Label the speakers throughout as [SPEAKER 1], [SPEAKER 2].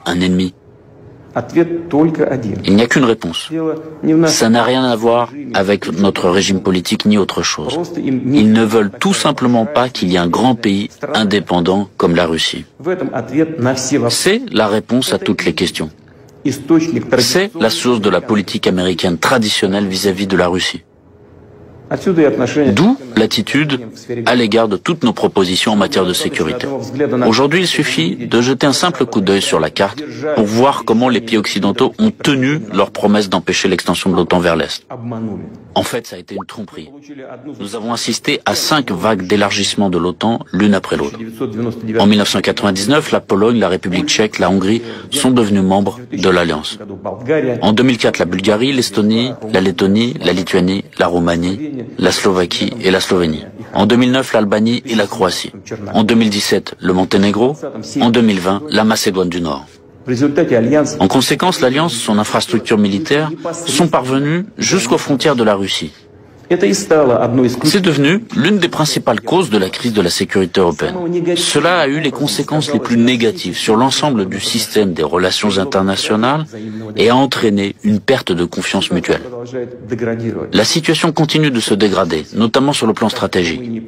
[SPEAKER 1] un ennemi? Il n'y a qu'une réponse. Ça n'a rien à voir avec notre régime politique ni autre chose. Ils ne veulent tout simplement pas qu'il y ait un grand pays indépendant comme la Russie. C'est la réponse à toutes les questions. C'est la source de la politique américaine traditionnelle vis-à-vis de la Russie. D'où l'attitude à l'égard de toutes nos propositions en matière de sécurité. Aujourd'hui, il suffit de jeter un simple coup d'œil sur la carte pour voir comment les pays occidentaux ont tenu leur promesse d'empêcher l'extension de l'OTAN vers l'Est. En fait, ça a été une tromperie. Nous avons assisté à 5 vagues d'élargissement de l'OTAN l'une après l'autre. En 1999, la Pologne, la République tchèque, la Hongrie sont devenus membres de l'Alliance. En 2004, la Bulgarie, l'Estonie, la Lettonie, la Lituanie, la Roumanie, la Slovaquie et la Slovénie. En 2009, l'Albanie et la Croatie. En 2017, le Monténégro. En 2020, la Macédoine du Nord. En conséquence, l'Alliance, son infrastructure militaire, sont parvenues jusqu'aux frontières de la Russie. C'est devenu l'une des principales causes de la crise de la sécurité européenne. Cela a eu les conséquences les plus négatives sur l'ensemble du système des relations internationales et a entraîné une perte de confiance mutuelle. La situation continue de se dégrader, notamment sur le plan stratégique.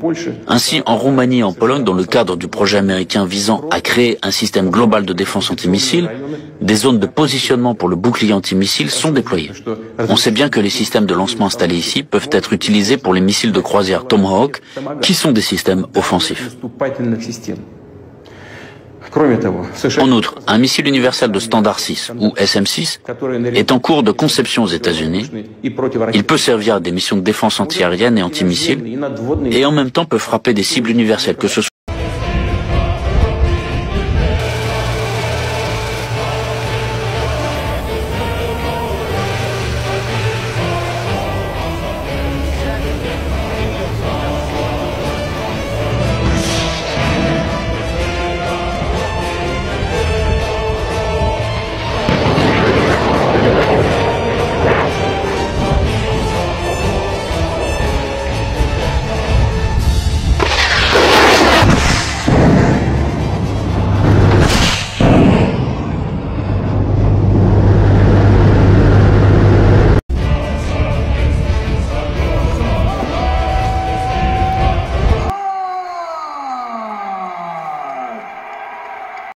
[SPEAKER 1] Ainsi, en Roumanie et en Pologne, dans le cadre du projet américain visant à créer un système global de défense antimissile, des zones de positionnement pour le bouclier antimissile sont déployées. On sait bien que les systèmes de lancement installés ici peuvent être utilisés pour les missiles de croisière Tomahawk, qui sont des systèmes offensifs. En outre, un missile universel de standard 6, ou SM-6, est en cours de conception aux États-Unis. Il peut servir à des missions de défense antiaérienne et antimissiles, et en même temps peut frapper des cibles universelles, que ce soit